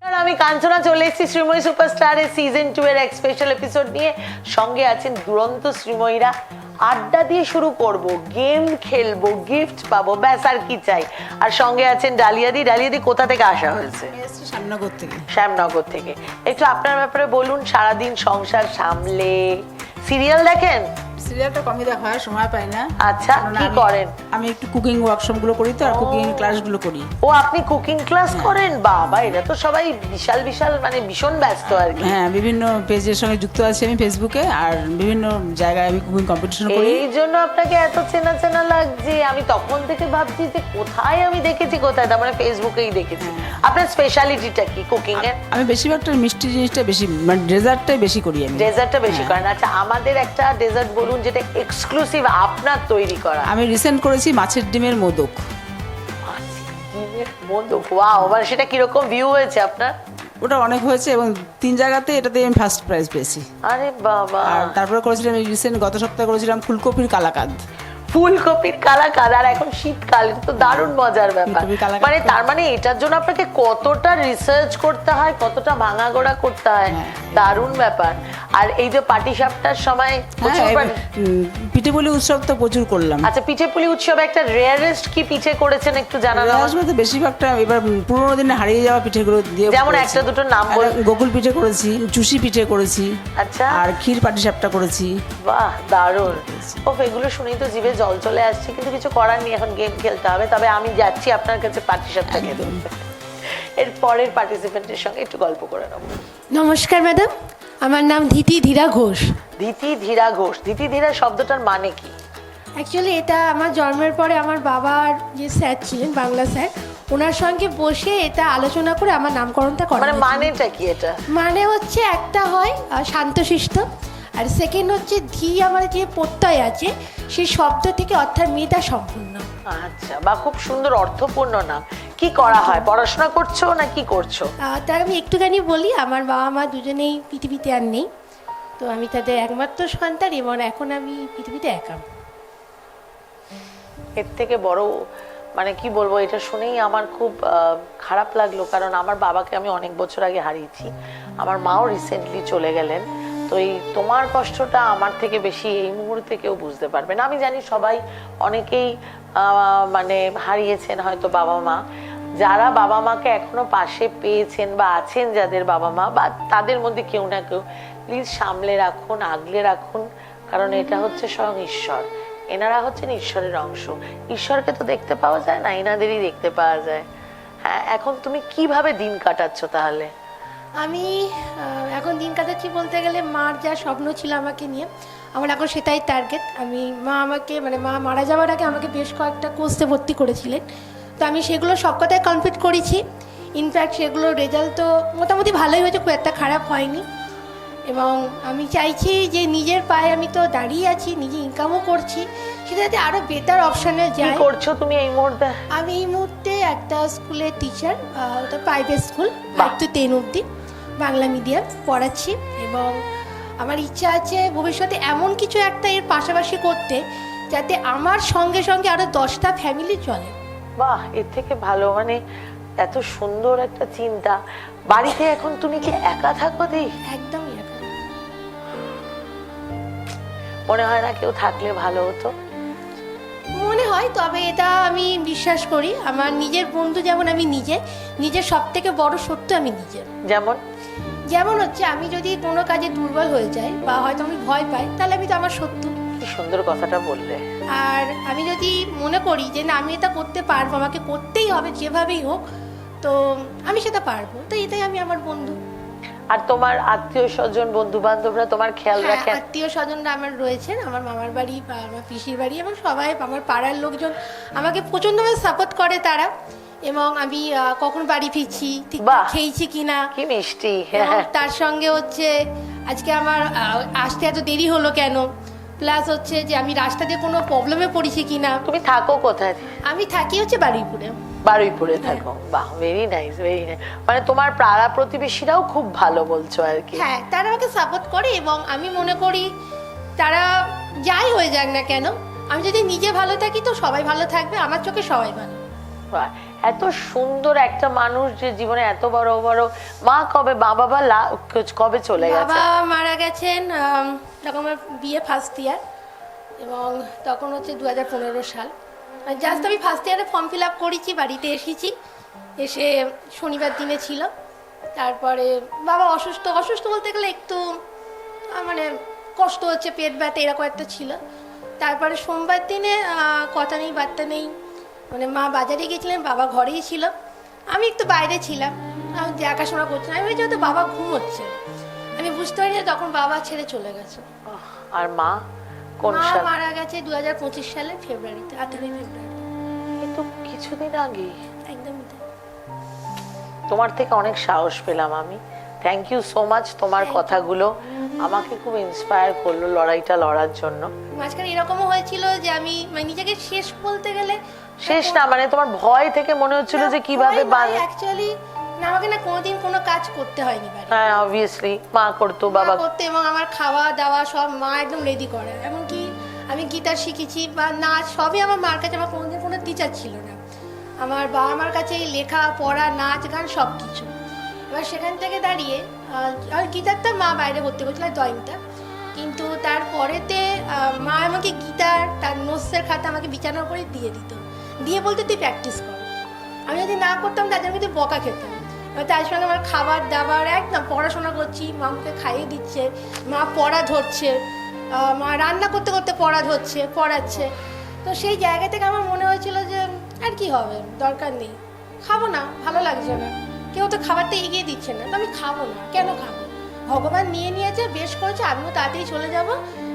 আমি কাঞ্চনা চলে এসেছি শ্রীময়ী সুপারস্টারের সিজন 2 এর এক স্পেশাল এপিসোড নিয়ে। সঙ্গে আছেন দুরন্ত শ্রীময়ীরা। আড্ডা দিয়ে শুরু করব, গেম খেলবো, গিফট পাবো, ব্যাস আর কি চাই। আর সঙ্গে আছেন ডালিয়াদি। ডালিয়াদি কোথা থেকে আসা হয়েছে? শ্যামনগর থেকে। শ্যামনগর থেকে। একটু আপনার ব্যাপারে বলুন। সারাদিন সংসার সামলে সিরিয়াল দেখেন? সিরিয়ালটা কমই দেখা হয়, সময় পাই না। আচ্ছা, কি করেন? আমি একটু কুকিং ওয়ার্কশপ গুলো করি, তো আর কুকিং ক্লাসগুলো করি। ও, আপনি কুকিং ক্লাস করেন? বাবা, এটা তো সবাই বিশাল বিশাল মানে ভীষণ ব্যস্ত আর কি। হ্যাঁ, বিভিন্ন পেজের সঙ্গে যুক্ত আছি আমি ফেসবুকে, আর বিভিন্ন জায়গায় আমি কুকিং কম্পিটিশন করি। এই জন্য আপনাকে এত চেনা চেনা লাগছে। আমি তখন থেকে ভাবছি যে কোথায় আমি দেখেছি, কোথায়, তার মানে ফেসবুকেই দেখেছি। আপনার স্পেশালিটিটা কি কুকিং এর? আমি বেশিরভাগটা মিষ্টি জিনিসটা বেশি, মানে ডেজার্টটাই বেশি করি আমি। ডেজার্টটা বেশি করেন? আচ্ছা, আমাদের একটা ডেজার্ট বলুন যেটা এক্সক্লুসিভ আপনার তৈরি করা। আমি রিসেন্ট করেছি মাছের ডিমের মোদক। মোদক, ওয়াও! মানে সেটা কিরকম ভিউ হয়েছে আপনার? ওটা অনেক হয়েছে এবং 3 জায়গাতে এটাতে আমি ফার্স্ট প্রাইজ পেয়েছি। আরে বাবা! আর তারপরে করেছিলাম এই রিসেন্ট গত সপ্তাহে করেছিলাম ফুলকপির কালাকাদ। ফুলকপির কালাকাদ, আর এখন শীতকাল, এটা তো দারুণ মজার ব্যাপার। মানে তার মানে এটার জন্য আপনাকে কতটা রিসার্চ করতে হয়, কতটা ভাঙাগোড়া করতে হয়। দারুণ ব্যাপার। আর এই যে পাটিসাপটার সময় পিঠেপুলি উৎসব তো প্রচুর করলাম। আচ্ছা, পিঠেপুলি উৎসবে একটা রেয়ারেস্ট কি পিঠে করেছেন একটু জানানো? আসলে বেশিরভাগটা এবার পুরোনো দিনে হারিয়ে যাওয়া পিঠেগুলো দিয়ে, যেমন একটা দুটো নাম বলুন। গোকুল পিঠে করেছি, চুষি পিঠে করেছি, আচ্ছা, আর ক্ষীর পাটিসাপটা করেছি। বাহ, দারুণ! ও, এগুলো শুনেই তো জিভে জল চলে আসছে, কিন্তু কিছু করার নেই, এখন গেম খেলতে হবে। তবে আমি যাচ্ছি আপনার কাছে পাটিসাপটা খেতে। এর পরের পার্টিসিপেন্টের সঙ্গে একটু গল্প করে নেব। নমস্কার ম্যাডাম, আমার নাম ধীতি ধীরা ঘোষ। ধীতি ধীরা ঘোষ। ধীতি ধীরা শব্দটার মানে কি? অ্যাকচুয়ালি এটা আমার জন্মের পরে আমার বাবার যে স্যার ছিলেন, বাংলা স্যার, ওনার সঙ্গে বসে এটা আলোচনা করে আমার নামকরণটা করা। মানে মানেটা কি এটা? মানে হচ্ছে একটা হয় শান্তশিষ্ট, আর সেকেন্ড হচ্ছে ধী, আমার যে প্রত্যয় আছে সেই শব্দ থেকে অর্থাৎ মেধা সম্পূর্ণ। আচ্ছা, বা খুব সুন্দর অর্থপূর্ণ নাম। কি করা হয়? পড়াশোনা করছো না কি করছো? তার আমি একটুখানি বলি, আমার বাবা মা দুজনেই পৃথিবীতে আর নেই, তো আমি তাদের একমাত্র সন্তান এবং এখন আমি পৃথিবীতে একা। এর থেকে বড় মানে কি বলবো, এটা শুনেই আমার খুব খারাপ লাগলো, কারণ আমার বাবাকে আমি অনেক বছর আগে হারিয়েছি। আমার মাও রিসেন্টলি চলে গেলেন। তো এই তোমার কষ্টটা আমার থেকে বেশি এই মুহূর্তে কেউ বুঝতে পারবে না। আমি জানি সবাই, অনেকেই মানে হারিয়েছেন হয়তো বাবা মা। যারা বাবা মাকে এখনো পাশে পেয়েছেন বা আছেন, যাদের বাবা মা, বা তাদের মধ্যে কেউ না কেউ, প্লিজ সামলে রাখুন, আগলে রাখুন, কারণ এটা হচ্ছে স্বয়ং ঈশ্বর। এনারা হচ্ছেন ঈশ্বরের অংশ। ঈশ্বরকে তো দেখতে পাওয়া যায় না, এনাদেরই দেখতে পাওয়া যায়। হ্যাঁ, এখন তুমি কিভাবে দিন কাটাচ্ছ তাহলে? আমি এখন দিন কাটাচ্ছি বলতে গেলে, মার যা স্বপ্ন ছিল আমাকে নিয়ে, আমার এখন সেটাই টার্গেট। মা আমাকে, মানে মা মারা যাওয়ার আগে আমাকে বেশ কয়েকটা কোর্সে ভর্তি করেছিলেন, তো আমি সেগুলো সবকটাই কমপ্লিট করেছি। ইনফ্যাক্ট সেগুলোর রেজাল্ট তো মোটামুটি ভালোই হয়েছে, খুব একটা খারাপ হয়নি। এবং আমি চাইছি যে নিজের পায়ে আমি তো দাঁড়িয়ে আছি, নিজে ইনকামও করছি, সেটা যাতে আরও বেটার অপশানে যাই। কি করছো তুমি এই মুহূর্তে? আমি এই মুহূর্তে একটা স্কুলের টিচার, ওটা প্রাইভেট স্কুল, 5 to 10 অবধি বাংলা মিডিয়াম পড়াচ্ছি। এবং আমার ইচ্ছা আছে ভবিষ্যতে এমন কিছু একটা এর পাশাপাশি করতে, যাতে আমার সঙ্গে সঙ্গে আরও 10টা ফ্যামিলি চলে। বাহ, এর থেকে ভালো, মানে এত সুন্দর একটা চিন্তা। বাড়িতে এখন তুমি কি একা থাকো? দেই একদমই একা। মনে হয় না কেউ থাকলে ভালো হতো? মনে হয়, তবে এটা আমি বিশ্বাস করি, আমার নিজের বন্ধু যেমন আমি নিজের সব থেকে বড় সত্য আমি নিজের। যেমন হচ্ছে, আমি যদি কোনো কাজে দুর্বল হয়ে যাই বা হয়তো আমি ভয় পাই, তাহলে আমি তো আমার সত্য। কি সুন্দর কথাটা বললে। আর আমি যদি মনে করি যে না, আমি এটা করতে পারবো, আমাকে করতেই হবে যেভাবেই হোক, তো আমি সেটা পারবো, তো এটাই আমি আমার বন্ধু। আর তোমার আত্মীয় স্বজন, বন্ধু বান্ধবরা তোমার খেয়াল রাখে? আত্মীয় স্বজনরা আমার রয়েছেন, আমার মামার বাড়ি বা আমার পিসির বাড়ি, এবং সবাই আমার পাড়ার লোকজন আমাকে প্রচণ্ডভাবে সাপোর্ট করে তারা। এবং আমি কখন বাড়ি ফিরছি, ঠিক খেয়েছি কিনা, কি মিষ্টি। তার সঙ্গে হচ্ছে আজকে আমার আসতে এত দেরি হলো কেন, প্লাস হচ্ছে যে আমি রাস্তা দিয়ে কোনো প্রবলেমে পড়েছি কিনা। তুমি থাকো কোথায়? আমি থাকি হচ্ছে বারুইপুরে। বারুইপুরে থাকো? বাহ, ভেরি নাইস, ভেরি নাইস। মানে তোমার পাড়া প্রতিবেশীরাও খুব ভালো বলছো আর কি? হ্যাঁ, তারা আমাকে সাপোর্ট করে এবং আমি মনে করি তারা যাই হয়ে যাক না কেন, আমি যদি নিজে ভালো থাকি তো সবাই ভালো থাকবে, আমার চোখে সবাই ভালো। বাহ, এত সুন্দর একটা মানুষ যে জীবনে এত বড় বড় মা কবে বাবা কবে চলে গেছে? বাবা মারা গেছেন যখন আমার বিয়ে ফার্স্ট ইয়ার, এবং তখন হচ্ছে 2015 সাল। জাস্ট আমি ফার্স্ট ইয়ারে ফর্ম ফিল আপ করেছি, বাড়িতে এসেছি, এসে শনিবার দিনে ছিল। তারপরে বাবা অসুস্থ অসুস্থ বলতে গেলে একটু মানে কষ্ট হচ্ছে, পেট ব্যথা এরকম একটা ছিল। তারপরে সোমবার দিনে কথা নেই বার্তা নেই, মানে মা বাজারে গিয়েছিলেন, বাবা ঘরেই ছিল, আমি একটু বাইরে ছিলাম, আমি দেখাশোনা করছিলাম। আমি যেহেতু বাবা ঘুমোচ্ছে, আমি বুঝতে পারি যে তখন বাবা ছেড়ে চলে গেছে। আর মা কোন মা সাল? মারা গেছে 2025 সালের ফেব্রুয়ারিতে, 18 ফেব্রুয়ারি। কিন্তু কিছুদিন আগে। একদমই তাই। তোমার থেকে অনেক সাহস পেলাম আমি। Thank you so much. তোমার কথাগুলো আমাকে খুব ইন্সপায়ার করলো লড়াইটা লড়ার জন্য। মাঝখানে এরকমও হয়েছিল যে আমি মানে নিজেকে শেষ বলতে গেলে শেষ না, মানে তোমার ভয় থেকে মনে হচ্ছিল যে কিভাবে অ্যাকচুয়ালি না, আমাকে না কোনোদিন কোনো কাজ করতে হয়নি বাড়ি। হ্যাঁ অবভিয়াসলি মা করতো, বাবা করতে, এবং আমার খাওয়া দাওয়া সব মা একদম রেডি করে। এমনকি আমি গিটার শিখেছি বা নাচ সবই আমার মার কাছে। আমার কোনোদিন কোনো টিচার ছিল না, আমার বাবা মার কাছে লেখা পড়া নাচ গান সব কিছু। এবার সেখান থেকে দাঁড়িয়ে আর গিটারটা মা বাইরে ভর্তি করছিল, ড্রয়িংটা। কিন্তু তারপরেতে মা আমাকে গিটার, তার নোটসের খাতা আমাকে বিছানার করে দিয়ে দিত, দিয়ে বলতে তুই প্র্যাকটিস কর। আমি যদি না করতাম তাদের মধ্যে বকা খেতাম। এবার তার সঙ্গে আমার খাবার দাবার একদম, পড়াশোনা করছি, মা আমাকে খাইয়ে দিচ্ছে, মা পড়া ধরছে, মা রান্না করতে করতে পড়া ধরছে, পড়াচ্ছে। তো সেই জায়গা থেকে আমার মনে হয়েছিল যে আর কি হবে, দরকার নেই, খাবো না, ভালো লাগছে না, কেউ তো খাবারটা এগিয়ে দিচ্ছে না, তো আমি খাবো না, কেন খাবো? ভগবান নিয়ে নিয়েছে, বেশ করেছে, আমিও তাড়াতাড়ি চলে যাব।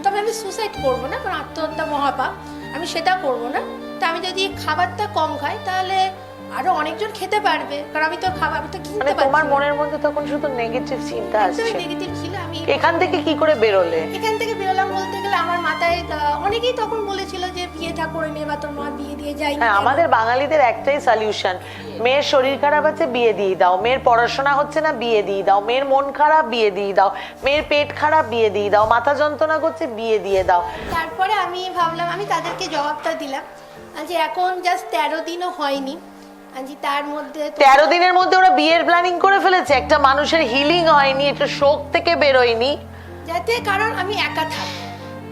তবে আমি সুসাইড করবো না, কারণ আত্মহত্যা মহাপাপ, আমি সেটা করবো না। তা আমি যদি খাবারটা কম খাই তাহলে আরো অনেকজন খেতে পারবে, কারণ আমি তো খাবার, আমি তো কিনতে মানে পারছি তোমার না। মনের মধ্যে তখন শুধু নেগেটিভ চিন্তা আসছে। নেগেটিভ ছিল। আমি এখান থেকে কি করে বেরোলে? এখান থেকে বেরোলাম বলতে গেলে আমার মাথায় অনেকেই তখন বলেছিল যে বিয়েটা করে নে, বা তোর মা বিয়ে দিয়ে যাই। হ্যাঁ, আমাদের বাঙালিদের একটাই সলিউশন, মেয়ের শরীর খারাপ আছে বিয়ে দিয়ে দাও, মেয়ের পড়াশোনা হচ্ছে না বিয়ে দিয়ে দাও, মেয়ের মন খারাপ বিয়ে দিয়ে দাও, মেয়ের পেট খারাপ বিয়ে দিয়ে দাও, মাথা যন্ত্রণা করছে বিয়ে দিয়ে দাও। তারপরে আমি ভাবলাম, আমি তাদেরকে জবাবটা দিলাম যে এখন জাস্ট 13 দিনও হয়নি, তার মধ্যে 13 দিনের মধ্যে ওরা বিয়ের প্ল্যানিং করে ফেলেছে। একটা মানুষের হিলিং হয়নি, একটা শোক থেকে বেরোয়নি, যাতে, কারণ আমি একা থাকি।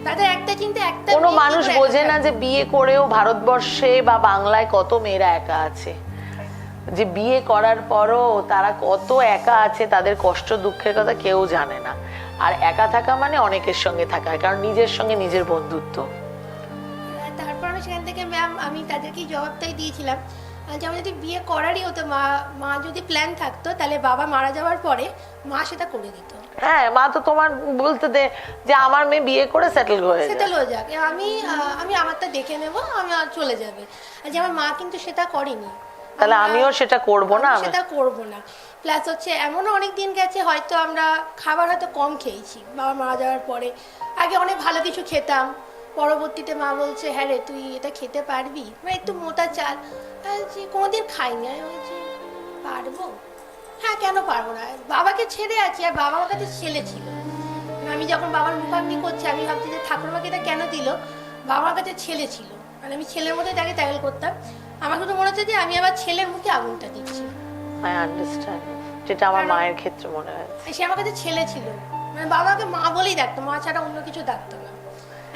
তাদের একটা চিন্তা, একটা কোনো মানুষ বোঝে না যে বিয়ে করেও ভারতবর্ষে বা বাংলায় কত মেয়েরা একা আছে, যে বিয়ে করার পরও তারা কত একা আছে, তাদের কষ্ট দুঃখের কথা কেউ জানে না। আর একা থাকা মানে অনেকের সঙ্গে থাকা, কারণ নিজের সঙ্গে নিজের বন্ধুত্ব। তারপর আমি সেখান থেকে ম্যাম, আমি তাদেরকে জবাবটাই দিয়েছিলাম যে আমার যদি বিয়ে করারই হতো, মা যদি প্ল্যান থাকতো তাহলে বাবা মারা যাওয়ার পরে মা সেটা করে দিত। হ্যাঁ, মা তো তোমার বলতে দে যে আমার মেয়ে বিয়ে করে সেটেল হয়ে যাক, আমি আমারটা দেখে নেব, আমি আর চলে যাবে। আর যে আমার মা কিন্তু সেটা করেনি, তাহলে আমিও সেটা করব না, সেটা করব না। প্লাস হচ্ছে এমনও অনেক দিন গেছে হয়তো আমরা খাবার হয়তো কম খেয়েছি বাবা মারা যাওয়ার পরে। আগে অনেক ভালো কিছু খেতাম, পরবর্তীতে মা বলছে হ্যাঁ রে তুই এটা খেতে পারবি, মানে একটু মোটা চাল, যে কোনোদিন খাইনি। আমি বলছি পারবো, হ্যাঁ কেন পারবো না, বাবাকে ছেড়ে আছি, আর বাবা আমার কাছে ছেলে ছিল। আমি যখন বাবার মুখাগ্নি করছি আমি ভাবছি যে ঠাকুরমাকে এটা কেন দিল, বাবার কাছে ছেলে ছিল, মানে আমি ছেলের মধ্যে তাকে ট্যাকেল করতাম। আমার শুধু মনে হচ্ছে যে আমি আমার ছেলের মুখে আগুনটা দিচ্ছি। আই আন্ডারস্ট্যান্ড, যেটা আমার মায়ের ক্ষেত্রে মনে হয়। সে আমার কাছে ছেলে ছিল, মানে বাবাকে মা বলেই ডাকতো, মা ছাড়া অন্য কিছু ডাকতো না।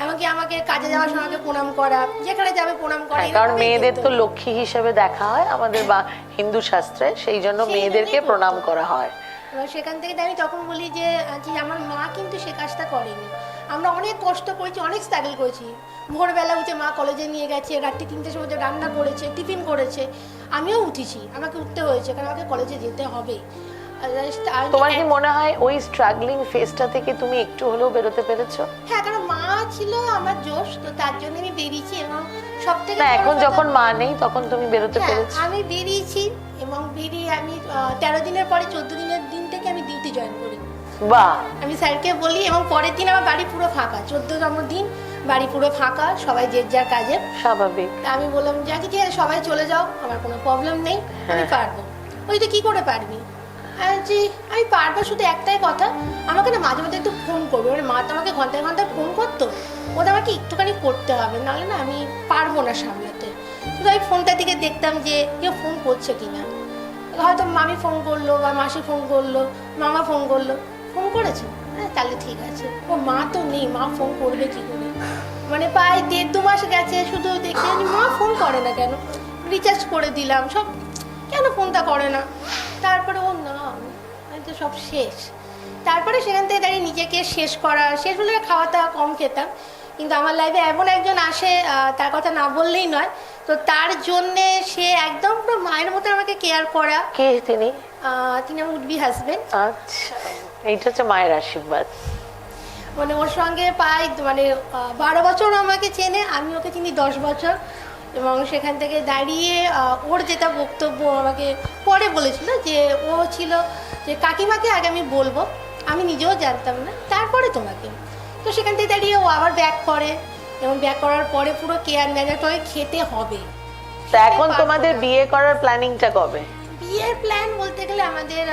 এমনকি আমাকে কাজে যাওয়ার সময় আমাকে প্রণাম করা, যেখানে যাবে প্রণাম করা। কারণ মেয়েদের তো লক্ষ্মী হিসেবে দেখা হয় আমাদের বা হিন্দু শাস্ত্রে, সেই জন্য মেয়েদেরকে প্রণাম করা হয়। এবার সেখান থেকে আমি তখন বলি যে আমার মা কিন্তু সে কাজটা করেনি। আমরা অনেক কষ্ট করেছি, অনেক স্ট্রাগল করেছি। ভোরবেলা উঠে মা কলেজে নিয়ে গেছে, রাত্রি 3টের সময় রান্না করেছে, টিফিন করেছে, আমিও উঠেছি, আমাকে উঠতে হয়েছে, কারণ আমাকে কলেজে যেতে হবে। তোমার কি মনে হয় ওই স্ট্রাগলিং ফেজটা থেকে তুমি একটু হলেও বেরোতে পেরেছো? হ্যাঁ, কারণ মা ছিল আমার জোশ, তো তার জন্য আমি বেরিয়েছি। এবং সব থেকে এখন যখন মা নেই তখন তুমি বেরোতে পেরেছো? আমি বেরিয়েছি, এবং বেরিয়ে আমি 13 দিনের পরে 14 দিনের দিন থেকে আমি ডিউটি জয়েন করি। বাহ! আমি স্যারকে বলি, এবং পরের দিন আমার বাড়ি পুরো ফাঁকা, 14তম দিন বাড়ি পুরো ফাঁকা, সবাই যে যার কাজে। স্বাভাবিক। আমি বললাম যে ঠিক আছে সবাই চলে যাও, আমার কোনো প্রবলেম নেই, আমি পারবো। ওই তো কি করে পারবি? আমি পারবো, শুধু একটাই কথা, আমাকে না মাঝে মাঝে একটু ফোন করবে। মানে মা তো আমাকে ঘন্টায় ঘন্টায় ফোন করতো, ওটা আমাকে একটুখানি করতে হবে, নাহলে না আমি পারবো না সামলাতে। শুধু আমি ফোনটার দিকে দেখতাম যে কেউ ফোন করছে কিনা, হয়তো মামি ফোন করলো বা মাসি ফোন করলো, মামা ফোন করলো, ফোন করেছে, হ্যাঁ তাহলে ঠিক আছে। ও মা তো নেই, মা ফোন করবে কি করে, মানে প্রায় 1.5-2 মাস গেছে, শুধু দেখি মা ফোন করে না কেন, রিচার্জ করে দিলাম সব, কেন ফোনটা করে না। তারপরে ও না, আমি তো সব শেষ। তারপরে সেখান থেকে দাঁড়িয়ে নিজেকে শেষ করা, শেষ বলে খাওয়া দাওয়া কম খেতাম, কিন্তু আমার লাইফে এমন একজন আসে, তার কথা না বললেই নয়, তো তার জন্যে সে একদম পুরো মায়ের মতো আমাকে কেয়ার করা। কে তিনি? তিনি আমার উড বি হাজবেন্ড। আচ্ছা, এইটা হচ্ছে মায়ের আশীর্বাদ। মানে ওর সঙ্গে প্রায় মানে 12 বছর আমাকে চেনে, আমি ওকে চিনি 10 বছর। এবং সেখান থেকে দাঁড়িয়ে ওর যেটা বক্তব্য আমাকে পরে বলেছিল, যে ও ছিল যে কাকিমাকে আগে আমি বলবো, আমি নিজেও জানতাম না, তারপরে তোমাকে। তো সেখান থেকে দাঁড়িয়ে ও আবার ব্যাক করে, এবং ব্যাক করার পরে পুরো কেয়ার নেয়, তোকে খেতে হবে। তা এখন তোমাদের বিয়ে করার প্ল্যানিংটা কবে? বিয়ের প্ল্যান বলতে গেলে আমাদের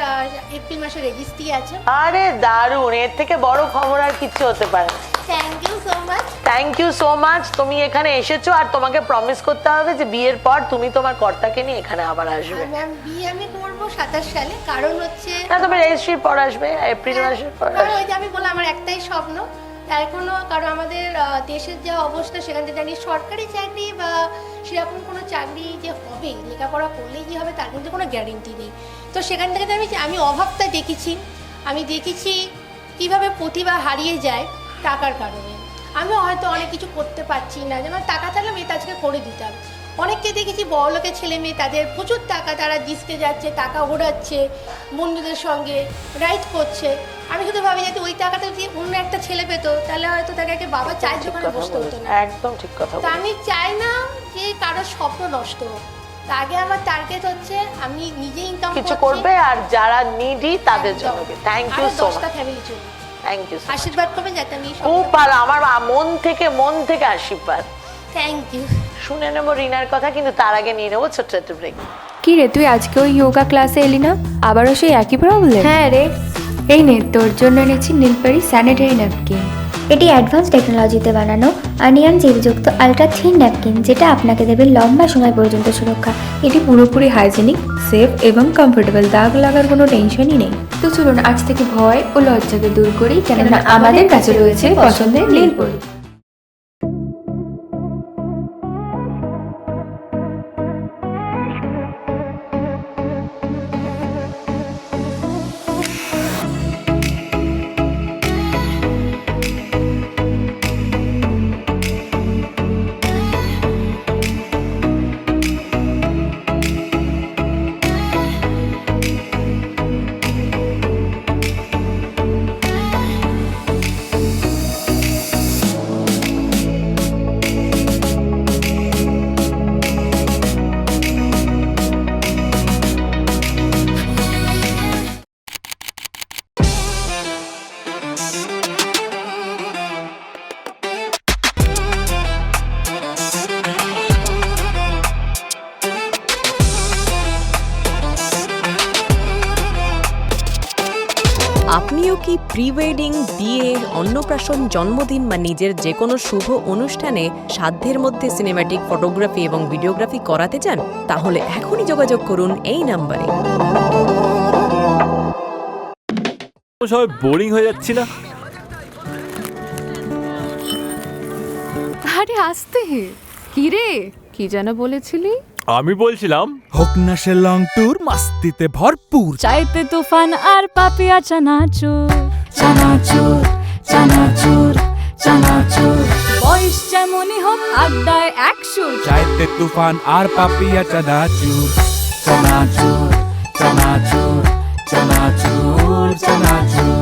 এপ্রিল মাসে রেজিস্ট্রি আছে। আরে দারুণ, এর থেকে বড় খবর আর কিছু হতে পারে না। Thank you so much. Thank you so much. তুমি এখানে এসেছো, আর তোমাকে প্রমিস করতে হবে যে বিয়ের পর তুমি তোমার কর্তাকে নিয়ে এখানে আবার আসবে। ম্যাম বিয়ে আমি করবো 27 সালে, কারণ হচ্ছে না, তবে রেজিস্ট্রির পর আসবে, এপ্রিল মাসের পর কারণ আসবে। ওই যে আমি বললাম আমার একটাই স্বপ্ন এখনো, কারণ আমাদের দেশের যা অবস্থা, সেখান থেকে জানি সরকারি চাকরি বা সেরকম কোনো চাকরি যে হবে, লেখাপড়া করলেই যে হবে তার কিন্তু কোনো গ্যারেন্টি নেই। তো সেখান থেকে আমি অভাবটা দেখেছি, আমি দেখেছি কীভাবে প্রতিভা হারিয়ে যায় টাকার কারণে। আমি হয়তো অনেক কিছু করতে পারছি না, যেমন টাকা থাকলে আমি এটা আজকে করে দিতাম। অনেককে দেখেছি বড়লোকের ছেলে মেয়ে, তাদের প্রচুর টাকা, তারা ডিস্কে যাচ্ছে, টাকা ওড়াচ্ছে, বন্ধুদের সঙ্গে রাইড করছে। আমি শুধু ভাবি যাতে ওই টাকাটা যদি অন্য একটা ছেলে পেতো, তাহলে হয়তো তাকে একটা বাবা চায়ের দোকানে বসতে হতো না। একদম ঠিক কথা তা আমি চাই না যে কারোর স্বপ্ন নষ্ট হোক। তা আগে আমার টার্গেট হচ্ছে আমি নিজে ইনকাম কিছু করবে, আর যারা নিডি তাদের জন্য। থ্যাংক ইউ সো 10টা মাচ। ফ্যামিলি চলবে, থ্যাংক ইউ। আশীর্বাদ করবেন যাতে আমি খুব ভালো, আমার মন থেকে আশীর্বাদ। Thank you. শুনে নেবো রিনার কথা, কিন্তু তার আগে নিয়ে নেবো ছোট্ট একটা ব্রেক। কি রে, তুই আজকে ওই যোগা ক্লাসে এলি না? আবারও সেই একই প্রবলেম? হ্যাঁ রে, এই নে তোর জন্য এনেছি নীলপরি স্যানিটারি ন্যাপকিন। এটি অ্যাডভান্স টেকনোলজিতে বানানো আনিয়ন জেলযুক্ত আলট্রা থিন ন্যাপকিন, যেটা আপনাকে দেবে লম্বা সময় পর্যন্ত সুরক্ষা। এটি পুরোপুরি হাইজেনিক, সেফ এবং কমফোর্টেবল, দাগ লাগার কোনো টেনশনই নেই। তো চলুন আজ থেকে ভয় ও লজ্জাকে দূর করি, কেননা আমাদের কাছে রয়েছে পছন্দের নীলপরি। আপনিও কি প্রি ওয়েডিং, বিয়ে, অন্নপ্রাশন, জন্মদিন বা নিজের যে কোনো শুভ অনুষ্ঠানে সাধ্যের মধ্যে সিনেম্যাটিক ফটোগ্রাফি এবং ভিডিওগ্রাফি করাতে চান? তাহলে এখনই যোগাযোগ করুন এই নাম্বারে। সবাই বোরিং হয়ে যাচ্ছি না? আরে আসতে কি রে, কি যেন বলেছিলি? আমি বলছিলাম হোক না সে লং ট্যুর, মাস্তিতে ভরপুর। চাইতে তুফান আর পাপিয়া চানাচুর, চানাচুর চানাচুর চানাচুর। বয়স যেমনই হোক আড্ডায় একসুর। চাইতে তুফান আর পাপিয়া চানাচুর, চানাচুর চানাচুর চানাচুর চানাচুর।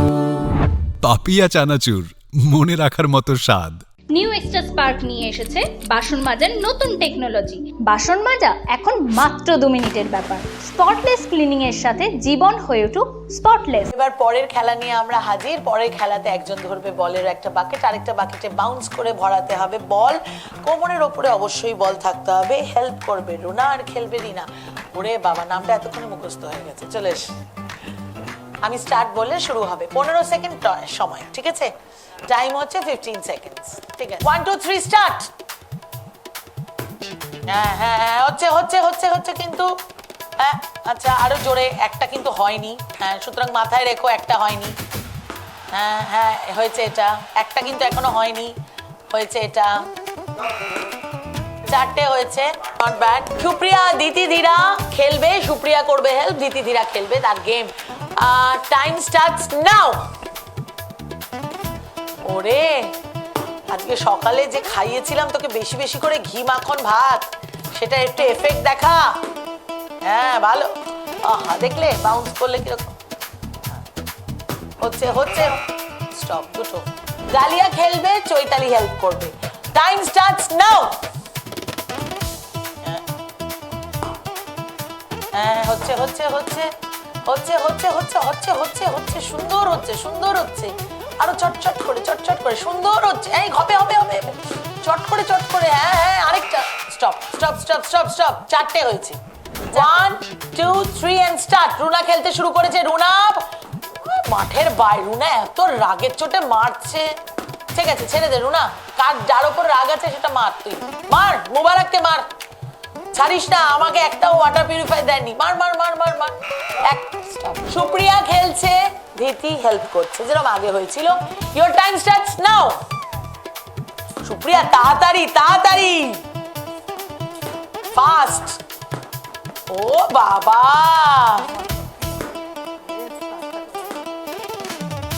পাপিয়া চানাচুর, মনে রাখার মতো স্বাদ। নিউ এক্সট্রা স্পার্ক নিয়ে এসেছে বাসন মাজার নতুন টেকনোলজি। বাসন মাজা এখন মাত্র 2 মিনিটের ব্যাপার। স্পটলেস ক্লিনিং এর সাথে জীবন হয়ে উঠুক স্পটলেস। এবার পরের খেলা নিয়ে আমরা হাজির। পরের খেলাতে একজন ধরবে বলের একটা বাকেট, আরেকটা বাকেটে বাউন্স করে ভরাতে হবে বল। কোমরের ওপরে অবশ্যই বল থাকতে হবে। হেল্প করবে রুনা আর খেলবে রিনা। ওরে বাবা, নামটা এতক্ষণে মুখস্থ হয়ে গেছে। চলে এস, আমি স্টার্ট বলে শুরু হবে। 15 সেকেন্ড সময়, ঠিক আছে? টাইম হচ্ছে 15 সেকেন্ডস, ঠিক আছে? 1 2 3 স্টার্ট। হ্যাঁ হ্যাঁ হ্যাঁ, হচ্ছে হচ্ছে হচ্ছে হচ্ছে কিন্তু হ্যাঁ আচ্ছা আরো জোরে, একটা কিন্তু হয়নি। হ্যাঁ সুতরাং মাথায় রেখো একটা হয়নি। হ্যাঁ হ্যাঁ হয়েছে এটা, একটা কিন্তু এখনো হয়নি, হয়েছে এটা, চারটে হয়েছে, নট ব্যাড। সুপ্রিয়া দিতি ধীরা খেলবে, সুপ্রিয়া করবে হেল্প, দিতি ধীরা খেলবে তার গেম। Time starts now. ওরে আজকে সকালে যে খাইয়েছিলাম তোকে বেশি বেশি করে ঘি মাখন ভাত, সেটা একটু এফেক্ট দেখা। হ্যাঁ ভালো, আহা দেখলে বাউন্স করলে কিরকম হচ্ছে হচ্ছে। স্টপ, দুটো। ডালিয়া খেলবে, চৈতালি হেল্প করবে। Time starts now. হ্যাঁ হচ্ছে হচ্ছে হচ্ছে হচ্ছে হচ্ছে হচ্ছে হচ্ছে হচ্ছে হচ্ছে, সুন্দর হচ্ছে সুন্দর হচ্ছে, আরো চটচট করে সুন্দর হচ্ছে। এই হবে হবে হবে, চট করে। হ্যাঁ হ্যাঁ আরেকটা। Stop stop stop stop stop, চারটে হয়েছে। 1 2 3 এন্ড স্টার্ট। রুনা খেলতে শুরু করেছে। রুনা মাঠের বাইরে, রুনা এত রাগের চোটে মারছে। ঠিক আছে ছেড়ে দে রুনা, কার যার উপর রাগ আছে সেটা মার, তুই মার, মুবারককে মার, ছাড়িস না। আমাকে একটাও ওয়াটার পিউরিফাই দেয়নি, মার মার মার মার মার। সুপ্রিয়া খেলছে, ধীতি হেল্প করছে, যেরকম আগে হয়েছিল। Your time starts now. Supriya তাড়াতাড়ি তাড়াতাড়ি, ফাস্ট। ও বাবা,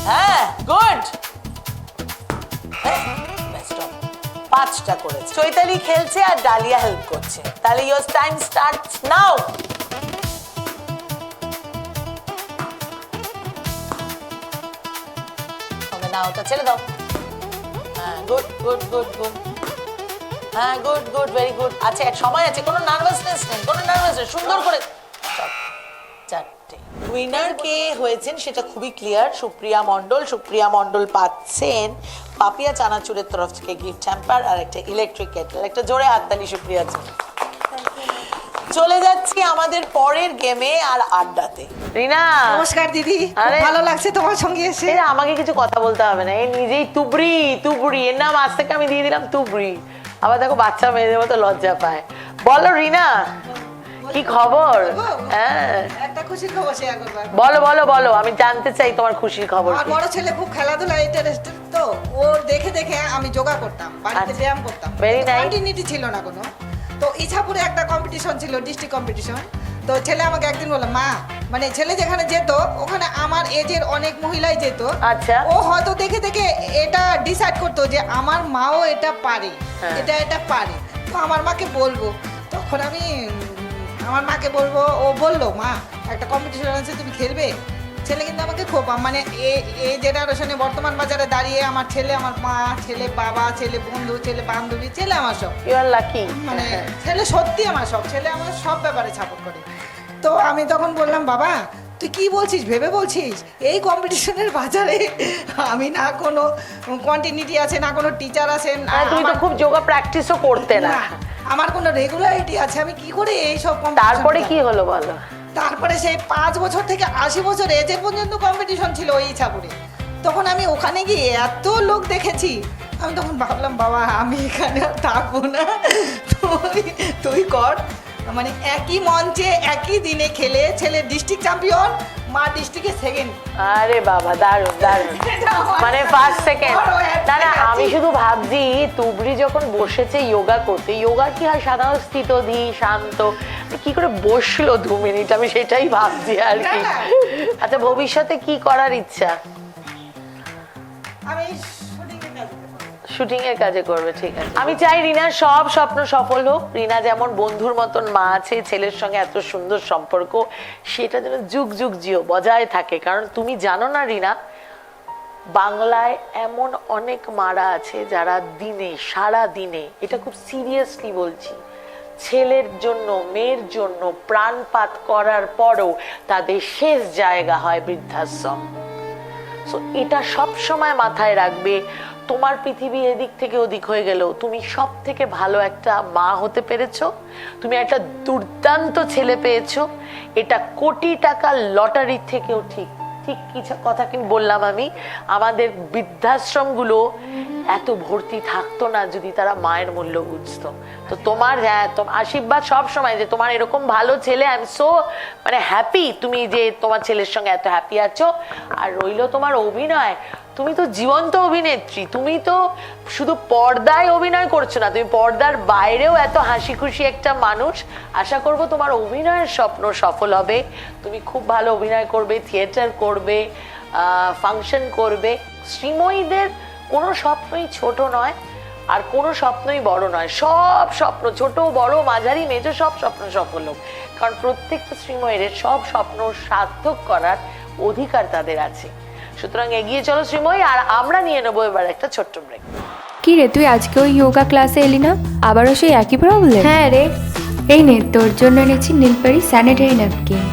হ্যাঁ গুড। পাঁচটা করেছে। চৈতালি খেলছে আর ডালিয়া হেল্প করছে। তাহলে ইওর টাইম স্টার্টস নাও। ওকে না, ওটা ছেড়ে দাও। হ্যাঁ গুড গুড গুড গুড, হ্যাঁ গুড গুড ভেরি গুড। আচ্ছা সময় আছে, কোনো নার্ভাসনেস নেই, কোনো নার্ভাসনেস, সুন্দর করে। চারটে। উইনার কে হয়েছেন সেটা খুবই ক্লিয়ার, সুপ্রিয়া মণ্ডল। সুপ্রিয়া মণ্ডল পাচ্ছেন পাপিয়া চানাচুরের তরফ থেকে গিফট হ্যাম্পার আর একটা ইলেকট্রিক কেটল। একটা জোরে হাততালি সুপ্রিয়ার জন্য। চলে যাচ্ছি আমাদের পরের গেমে আর আড্ডাতে। রিনা নমস্কার দিদি, ভালো লাগছে তোমার সঙ্গে এসে। আমাকে কিছু কথা বলতে হবে না, এই নিজেই তুবড়ি তুবড়ি, এর নাম আজ থেকে আমি দিয়ে দিলাম তুবড়ি। আবার দেখো বাচ্চা মেয়েদের মতো লজ্জা পায়। বলো রিনা কি খবর? হ্যাঁ একটা খুশির খবর শেয়ার করব। বলো বলো বলো, আমি জানতে চাই তোমার খুশির খবর। আমার বড় ছেলে খুব খেলাধুলায় ইন্টারেস্টেড, তো ওর দেখে দেখে আমি যোগা করতাম, বাড়িতে ব্যায়াম করতাম, কন্টিনিউটি ছিল না কোনো। তো ইছাপুরে একটা কম্পিটিশন ছিল, ডিস্ট্রিক্ট কম্পিটিশন। তো ছেলে আমাকে একদিন বলল, মা মানে ছেলে যেখানে যেত ওখানে আমার এজের অনেক মহিলাই যেত। আচ্ছা। ও হয়তো দেখে দেখে এটা ডিসাইড করতো যে আমার মাও এটা পারে, এটা পারে, তো আমার মাকে বলবো। তখন আমি আমার মাকে বলবো, ও বললো মা একটা কম্পিটিশন আছে তুমি খেলবে। ছেলে কিন্তু আমাকে খুব মানে এই জেনারেশনে বর্তমান বাজারে দাঁড়িয়ে আমার ছেলে, আমার মা, ছেলে বাবা, ছেলে বন্ধু, ছেলে বান্ধবী, ছেলে আমার সব। You are lucky. মানে ছেলে সত্যি আমার সব, ছেলে আমার সব ব্যাপারে সাপোর্ট করে। তো আমি তখন বললাম, বাবা তুই কি বলছিস, ভেবে বলছিস? এই কম্পিটিশনের বাজারে আমি না কোনো কন্টিনিউটি আছে, না কোনো টিচার আছেন। তুমি তো খুব যোগা প্র্যাকটিসও করতে না, আমার কোনো রেগুলারিটি আছে, আমি কি করে এই সব। তারপরে কি হলো বলো? তারপরে সেই 5 বছর থেকে 80 বছর এজে পর্যন্ত কম্পিটিশন ছিল ওই ইছাপুরে। তখন আমি ওখানে গিয়ে এত লোক দেখেছি, আমি তখন ভাবলাম বাবা আমি এখানে আর থাকবো না, তুই কর। মানে একই মঞ্চে একই দিনে খেলে ছেলে ডিস্ট্রিক্ট চ্যাম্পিয়ন, মা ডিস্ট্রিক্টে সেকেন্ড। আরে বাবা দারুণ দারুণ, মানে ফার্স্ট সেকেন্ড। না না আমি শুধু ভাবছি তুবড়ি যখন বসেছে যোগা করতে, যোগা কি হয় সাধারণত স্থিতধী শান্ত, কি করে বসলো 2 মিনিট, আমি সেটাই ভাবছি আর কি। আচ্ছা ভবিষ্যতে কি করার ইচ্ছা? আমি শুটিং এর কাজে করবে, ঠিক আছে। আমি চাই রিনার সব স্বপ্ন সফল হোক। রিনা যেমন বন্ধুর মতন মা আছে, ছেলের সঙ্গে এত সুন্দর সম্পর্ক, সেটা যেন যুগ যুগ জিও বজায় থাকে। কারণ তুমি জানো না রিনা, বাংলায় এমন অনেক মারা আছে যারা দিনে সারা দিনে, এটা খুব সিরিয়াসলি বলছি, ছেলের জন্য মেয়ের জন্য প্রাণপাত করার পরও তাদের শেষ জায়গা হয় বৃদ্ধাশ্রম। সো এটা সব সময় মাথায় রাখবে। তোমার পৃথিবী এদিক থেকে ওদিক হয়ে গেলেও তুমি সব থেকে ভালো একটা মা হতে পেরেছো, তুমি একটা দুর্দান্ত ছেলে পেয়েছো। এটা কোটি টাকার লটারির থেকেও ঠিক ঠিক কিছু কথা কি বললাম আমি। আমাদের বৃদ্ধাশ্রমগুলো এত ভর্তি থাকতো না যদি তারা মায়ের মূল্য বুঝতো। তো তোমার আশীর্বাদ সব সময় যে তোমার এরকম ভালো ছেলে, আই এম সো মানে হ্যাপি তুমি যে তোমার ছেলের সঙ্গে এত হ্যাপি আছো। আর রইলো তোমার অভিনয়, তুমি তো জীবন্ত অভিনেত্রী, তুমি তো শুধু পর্দায় অভিনয় করছো না, তুমি পর্দার বাইরেও এত হাসি খুশি একটা মানুষ। আশা করব তোমার অভিনয়ের স্বপ্ন সফল হবে, তুমি খুব ভালো অভিনয় করবে, থিয়েটার করবে, ফাংশন করবে। শ্রীময়ীদের কোনো স্বপ্নই ছোট নয় আর কোনো স্বপ্নই বড় নয়, সব স্বপ্ন ছোট বড় মাঝারি মেজো সব স্বপ্ন সফল হোক, কারণ প্রত্যেকটা শ্রীময়ীর সব স্বপ্ন সার্থক করার অধিকার তাদের আছে। সুতরাং এগিয়ে চলো শ্রীময়ী, আর আমরা নিয়ে নেবো এবার একটা ছোট্ট ব্রেক। কি রে, তুই আজকে ওই যোগা ক্লাসে এলি না? আবারও সেই একই প্রবলেম? হ্যাঁ রে, এই নে তোর জন্য এনেছি নীলপরি স্যানিটারি ন্যাপকিন।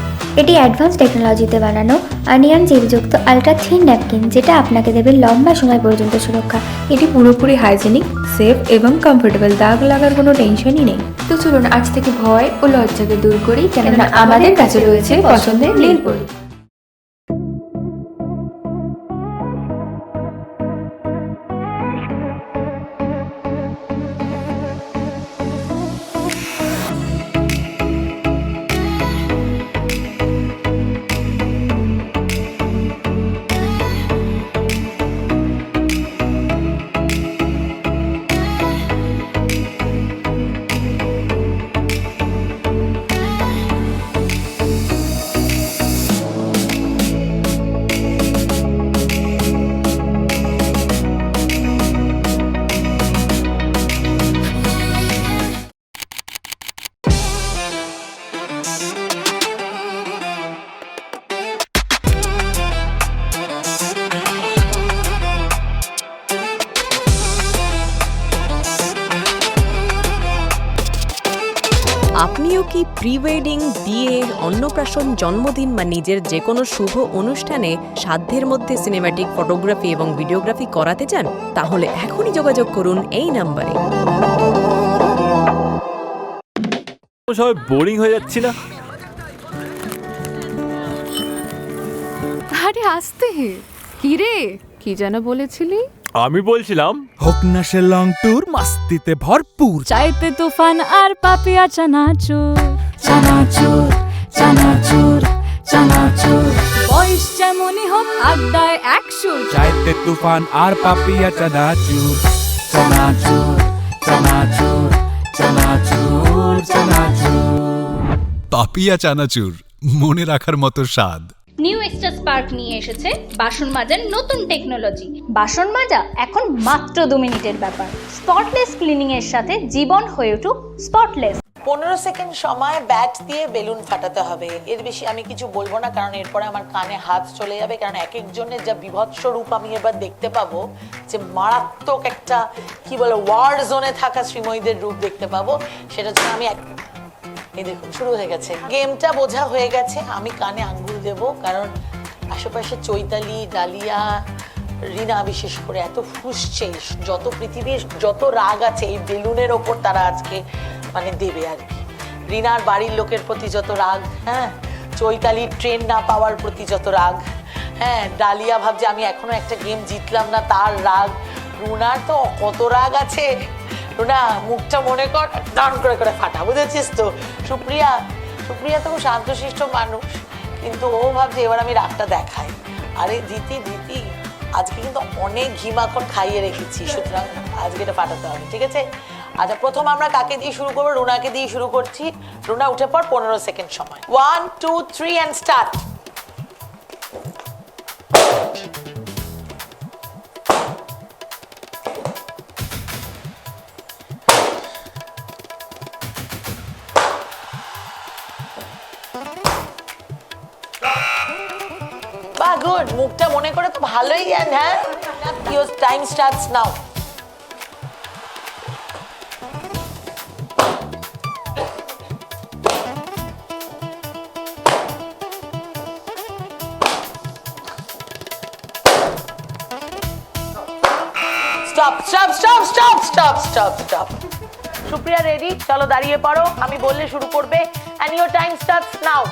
এটি অ্যাডভান্স টেকনোলজিতে বানানো আনিয়ন জেলযুক্ত আলট্রা থিন ন্যাপকিন, যেটা আপনাকে দেবে লম্বা সময় পর্যন্ত সুরক্ষা। এটি পুরোপুরি হাইজেনিক, সেফ এবং কমফোর্টেবল, দাগ লাগার কোনো টেনশনই নেই। তো চলুন আজ থেকে ভয় ও লজ্জাকে দূর করি, কেননা আমাদের কাছে রয়েছে পছন্দের নীলপরি। আপনিও কি প্রি ওয়েডিং, বিয়ে, অন্নপ্রাশন, জন্মদিন বা নিজের যে কোনো শুভ অনুষ্ঠানে সাধ্যের মধ্যে সিনেম্যাটিক ফটোগ্রাফি এবং ভিডিওগ্রাফি করাতে চান? তাহলে এখনই যোগাযোগ করুন এই নাম্বারে। সবাই বোরিং হয়ে যাচ্ছি না? আরে আসতে হে, কি রে, কি যেন বলেছিলি? আমি বলছিলাম হোক না সে লং ট্যুর মাস্তিতে ভরপুর, চাইতে তুফান আর পাপিয়া চানাচুর, চানাচুর চানাচুর চানাচুর, বয়স যেমনই হোক আড্ডায় একশুর, চাইতে তুফান আর পাপিয়া চানাচুর, চানাচুর চানাচুর চানাচুর চানাচুর। পাপিয়া চানাচুর, মনে রাখার মতো স্বাদ। নিউ এক্সট্রা স্পার্ক নিয়ে এসেছে বাসন মাজার নতুন টেকনোলজি। বাসন মাজা এখন মাত্র 2 মিনিটের ব্যাপার। স্পটলেস ক্লিনিং এর সাথে জীবন হয়ে উঠুক স্পটলেস। 15 সেকেন্ড সময় ব্যাট দিয়ে বেলুন ফাটাতে হবে, এর বেশি আমি কিছু বলবো না, কারণ এরপরে আমার কানে হাত চলে যাবে, কারণ এক একজনের যা বিভৎস রূপ আমি এবার দেখতে পাবো, যে মারাত্মক একটা কি বলে ওয়ার জোনে থাকা শ্রীময়ীদের রূপ দেখতে পাবো, সেটা জন্য আমি এই দেখুন শুরু হয়ে গেছে, গেমটা বোঝা হয়ে গেছে। আমি কানে আঙ্গুল দেব, কারণ আশেপাশে চৈতালি, ডালিয়া, রিনা বিশেষ করে এত ফুসছে, যত পৃথিবীর যত রাগ আছে এই বেলুনের ওপর তারা আজকে মানে দেবে আর কি। রিনার বাড়ির লোকের প্রতি যত রাগ, হ্যাঁ, চৈতালির ট্রেন না পাওয়ার প্রতি যত রাগ, হ্যাঁ, ডালিয়া ভাবছে আমি এখনো একটা গেম জিতলাম না তার রাগ, রুনার তো কত রাগ আছে। রুনা মুখটা মনে কর ডান করে করে ফাটা, বুঝেছিস তো? সুপ্রিয়া তো খুব শান্তশিষ্ট মানুষ, কিন্তু ও ভাবছে এবার আমি রাগটা দেখাই। আরে দিতি আজকে কিন্তু অনেক ঘি মাখন খাইয়ে রেখেছি, সুতরাং আজকে এটা ফাটাতে হবে, ঠিক আছে? আচ্ছা, প্রথম আমরা কাকে দিয়ে শুরু করবো? রুনাকে দিয়ে শুরু করছি। রুনা উঠে পর, 15 সেকেন্ড সময়। 1 2 3 অ্যান্ড স্টার্ট। বাহ, গুড, মুখটা মনে করে তো ভালোই জ্ঞান। হ্যাঁ, your time starts now. Stop. Supriya ready? চলো দাঁড়িয়ে পড়ো, আমি বললে শুরু করবে। and your time starts now.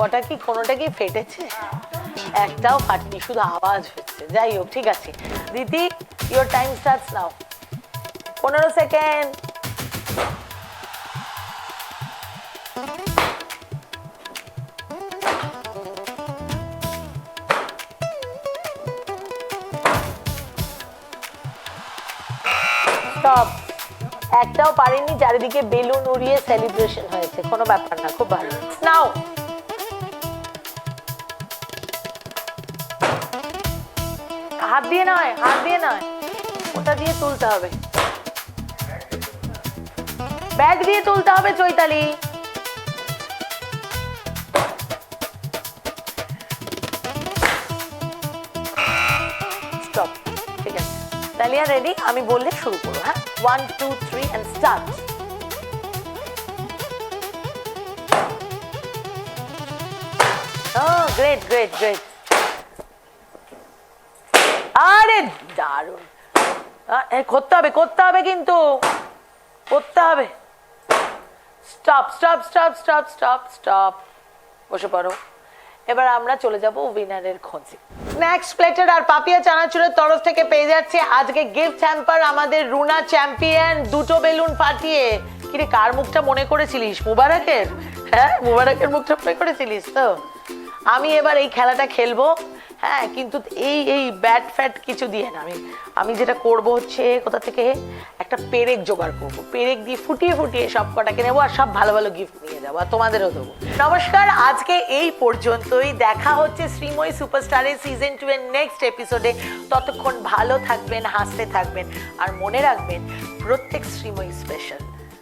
সবকটা কি কোনোটা কি ফেটেছে? একটাও ফাটেনি, শুধু আওয়াজ হচ্ছে। যাই হোক, ঠিক আছে দিদি, your time starts now. 15 second. Stop. একটাও পারেনি, চারিদিকে বেলুন উড়িয়ে সেলিব্রেশন হয়েছে, কোনো ব্যাপার না, খুব ভালো। নাও হাত দিয়ে নয়, হাত দিয়ে নয়, ওটা দিয়ে তুলতে হবে, ব্যাগ দিয়ে তুলতে হবে চৈতালি। স্টপ, ঠিক আছে তালিয়া রেডি? আমি বললে শুরু করো, হ্যাঁ? 1 2 3 and start. Oh, great, great, great. আরে দারুণ। করতে হবে, করতে হবে, কিন্তু করতে হবে। Stop stop stop stop stop stop, বসে পড়ো। এবার আমরা চলে যাব উইনারের খোঁজে। স্ন্যাক্স প্লেটার আর পাপিয়া চানাচুরের তরফ থেকে পেয়ে যাচ্ছে আজকে গিফট হ্যাম্পার আমাদের রুনা চ্যাম্পিয়ন, দুটো বেলুন ফাটিয়ে। কিরে, কার মুখটা মনে করেছিলিস? মুবারকের? হ্যাঁ, মুবারকের মুখটা মনে করেছিলিস তো? আমি এবার এই খেলাটা খেলবো, হ্যাঁ, কিন্তু এই ব্যাট ফ্যাট কিছু দিয়ে না। আমি যেটা করব হচ্ছে কোথা থেকে একটা পেরেক জোগাড় করবো, পেরেক দিয়ে ফুটিয়ে ফুটিয়ে সব কটাকে নেবো আর সব ভালো ভালো গিফট নিয়ে যাবো আর তোমাদেরও দেবো। নমস্কার, আজকে এই পর্যন্তই। দেখা হচ্ছে শ্রীময়ী সুপারস্টারের সিজন 2 এর নেক্সট এপিসোডে। ততক্ষণ ভালো থাকবেন, হাসতে থাকবেন আর মনে রাখবেন প্রত্যেক শ্রীময়ী স্পেশাল।